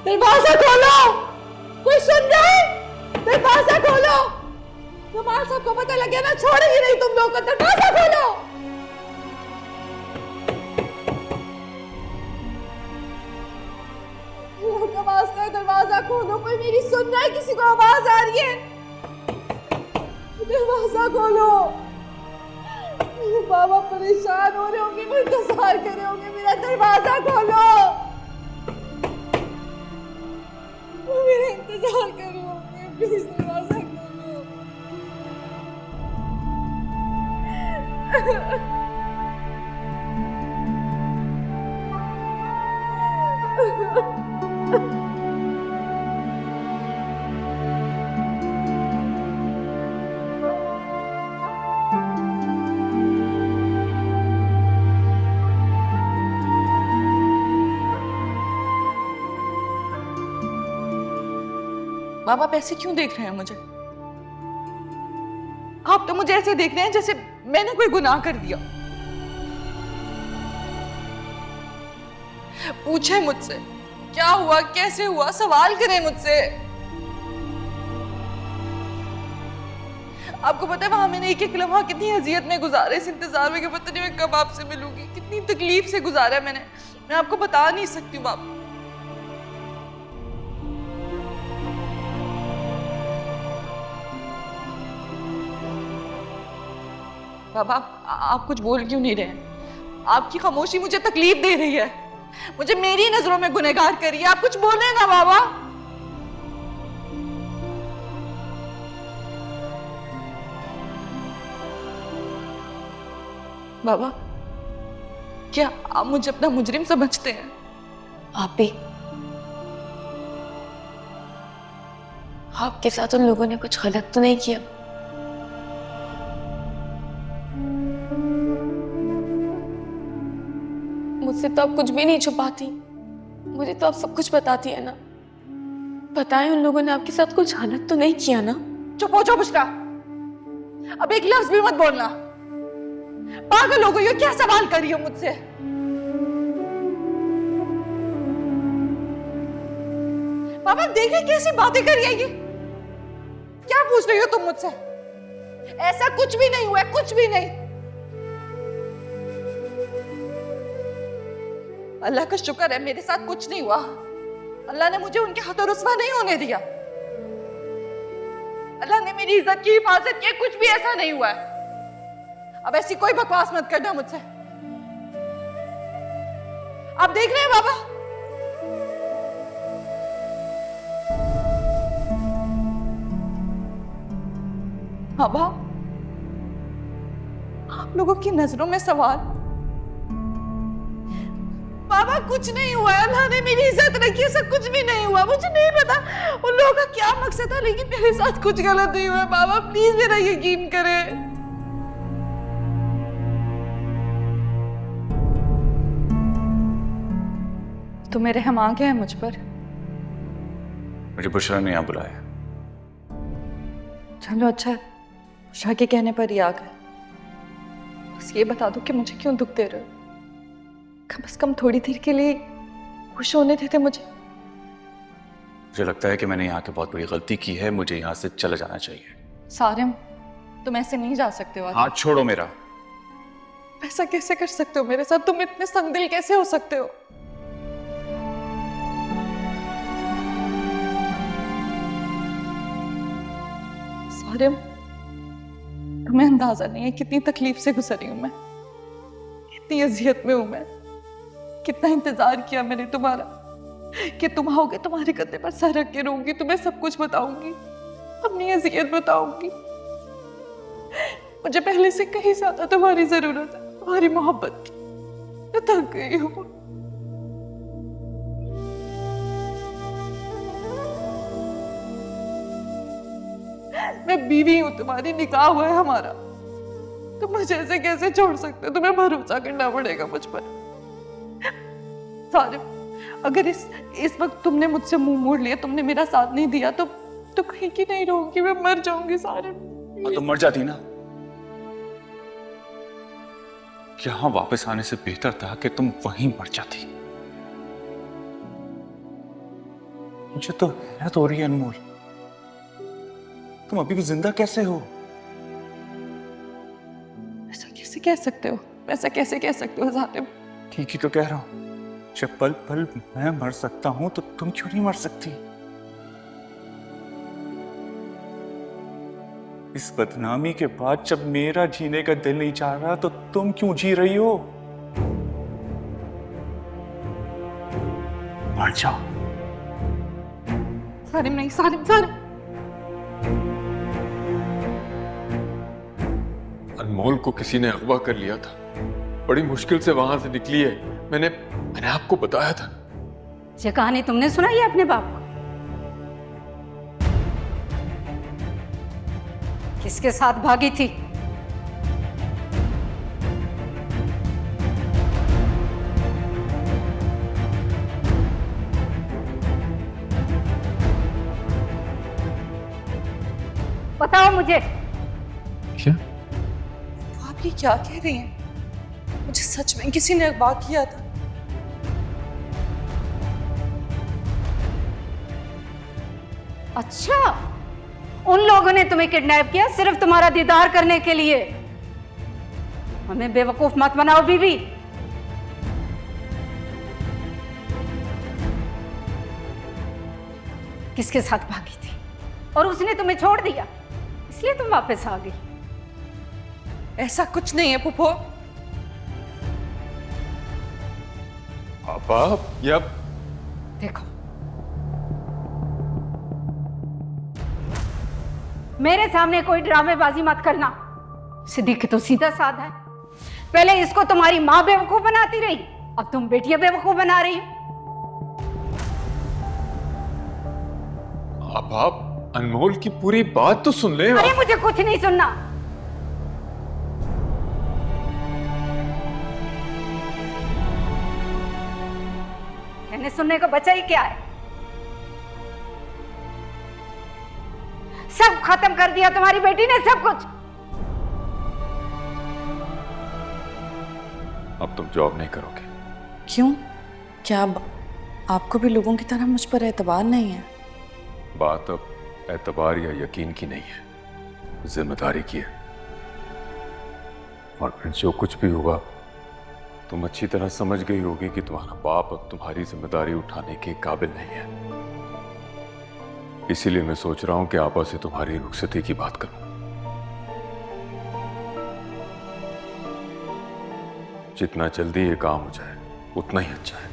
दरवाजा खोलो, कोई सुन रहा है? दरवाजा खोलो। कमाल साहब को पता लग गया ना, छोड़ेगी नहीं तुम लोग को। दरवाजा खोलो। कमाल साहब दरवाजा खोलो, कोई मेरी सुन रहा है? किसी को आवाज आ रही है? दरवाजा खोलो। बाबा परेशान हो रहे होंगे, वो इंतजार कर रहे होंगे, मेरा दरवाजा खोलो। वो मेरा इंतजार कर रहे होंगे, प्लीज दरवाजा खोलो। बाबा आप ऐसे क्यों देख रहे हैं मुझे? आप तो मुझे ऐसे देख रहे हैं जैसे मैंने कोई गुनाह कर दिया। पूछे मुझसे क्या हुआ, कैसे हुआ, सवाल करें मुझसे। आपको पता है वहां मैंने एक एक लम्हा कितनी अजियत में गुजारा, इस इंतजार में कि पता नहीं मैं कब आपसे मिलूंगी, कितनी तकलीफ से गुजारा मैंने। मैं आपको बता नहीं सकती हूँ बाबा। बाबा आप कुछ बोल क्यों नहीं रहे? आपकी खामोशी मुझे तकलीफ दे रही है, मुझे मेरी नजरों में गुनहगार कर रही है। आप कुछ बोले ना बाबा। बाबा क्या आप मुझे अपना मुजरिम समझते हैं? आप भी? आपके साथ उन लोगों ने कुछ गलत तो नहीं किया? मुझसे तो आप कुछ भी नहीं छुपाती, मुझे तो आप सब कुछ बताती है ना। बताएं उन लोगों ने आपके साथ कुछ गलत तो नहीं किया ना? चुप हो, चुप बुशरा, अब एक लफ्ज भी मत बोलना। पागल हो गई हो क्या? सवाल कर रही हो मुझसे? बाबा देखिए कैसी बातें कर रही है ये। क्या पूछ रही हो तुम मुझसे? ऐसा कुछ भी नहीं हुआ, कुछ भी नहीं। अल्लाह का शुक्र है मेरे साथ कुछ नहीं हुआ। अल्लाह ने मुझे उनके हाथों रुस्वा नहीं होने दिया। अल्लाह ने मेरी इज्जत की हिफाजत की, कुछ भी ऐसा नहीं हुआ है। अब ऐसी कोई बकवास मत करना मुझसे। आप देख रहे हैं बाबा? बाबा आप लोगों की नजरों में सवाल। बाबा कुछ नहीं हुआ, अल्लाह ने मेरी इज्जत रखी, सब कुछ भी नहीं हुआ। मुझे नहीं पता उन लोगों का क्या मकसद था, लेकिन मेरे साथ कुछ गलत नहीं हुआ। बाबा प्लीज मेरा यकीन करें। तो मेरे हम आ गए हैं मुझ पर। मुझे बुशरा ने यहाँ बुलाया। चलो अच्छा, बुशरा के कहने पर ही आ गए। बस ये बता दो कि मुझे क्यों दुख दे रहे हो? कम से कम थोड़ी देर के लिए खुश होने देते मुझे। मुझे लगता है कि मैंने यहाँ के बहुत बड़ी गलती की है, मुझे यहाँ से चला जाना चाहिए। सारिम तुम ऐसे नहीं जा सकते हो। हाथ छोड़ो मेरा। ऐसा कैसे कर सकते हो मेरे साथ? तुम इतने संगदिल कैसे हो सकते हो? सारिम तुम्हें अंदाजा नहीं है कितनी तकलीफ से गुजरी हूं मैं, कितनी अजियत में हूं मैं। कितना इंतजार किया मैंने तुम्हारा कि तुम आओगे, तुम्हारे कंधे पर सर रख के रहूंगी, तुम्हें सब कुछ बताऊंगी, अपनी अजियत बताऊंगी। मुझे पहले से कहीं ज्यादा तुम्हारी जरूरत है, तुम्हारी मोहब्बत की। मैं थक गई हूँ। मैं बीवी हूँ तुम्हारी, निकाह हुआ है हमारा। तुम मुझे ऐसे कैसे छोड़ सकते हो? तुम्हें भरोसा करना पड़ेगा मुझ पर। सारिम अगर इस वक्त तुमने मुझसे मुंह मोड़ लिया, तुमने मेरा साथ नहीं दिया, तो कहीं की नहीं रहूंगी, मैं मर जाऊंगी। सारिम तुम मर जाती ना, यहाँ वापस आने से बेहतर था कि तुम वहीं मर जाती। मुझे तो हैरत हो रही है अनमोल, तुम अभी भी जिंदा कैसे हो? ऐसा कैसे कह सकते हो? ऐसा कैसे कह सकते हो सालिम? ठीक ही तो कह रहा हूं, जब पल पल मैं मर सकता हूं तो तुम क्यों नहीं मर सकती? इस बदनामी के बाद जब मेरा जीने का दिल नहीं चाह रहा तो तुम क्यों जी रही हो? मर जाओ। सालिम नहीं, सालिम, सालिम। अनमोल को किसी ने अगवा कर लिया था, बड़ी मुश्किल से वहां से निकली है। मैंने आपको बताया था। ये कहानी तुमने सुनाई है अपने बाप को? किसके साथ भागी थी? बताओ मुझे। क्या? तो आप ये क्या कह रही हैं? मुझे सच में किसी ने अगवा किया था। अच्छा, उन लोगों ने तुम्हें किडनैप किया सिर्फ तुम्हारा दीदार करने के लिए? हमें बेवकूफ मत बनाओ बीबी। किसके साथ भागी थी और उसने तुम्हें छोड़ दिया इसलिए तुम वापस आ गई? ऐसा कुछ नहीं है पुप्पो। आप या देखो, मेरे सामने कोई ड्रामेबाजी मत करना। सिद्दीक तो सीधा साधा है। पहले इसको तुम्हारी माँ बेवकूफ बनाती रही, अब तुम बेटियां बेवकूफ बना रही हो। आप अनमोल की पूरी बात तो सुन ले। अरे मुझे कुछ नहीं सुनना। कहने सुनने का बचा ही क्या है? सब खत्म कर दिया तुम्हारी बेटी ने, सब कुछ। अब तुम जॉब नहीं करोगे? क्यों? क्या आपको भी लोगों की तरह मुझ पर एतबार नहीं है? बात अब एतबार या यकीन की नहीं है, जिम्मेदारी की है। और फिर जो कुछ भी हुआ तुम अच्छी तरह समझ गई होगी कि तुम्हारा बाप अब तुम्हारी जिम्मेदारी उठाने के काबिल नहीं है। इसीलिए मैं सोच रहा हूं कि आपा से तुम्हारी रुखसती की बात करूं। जितना जल्दी ये काम हो जाए उतना ही अच्छा है।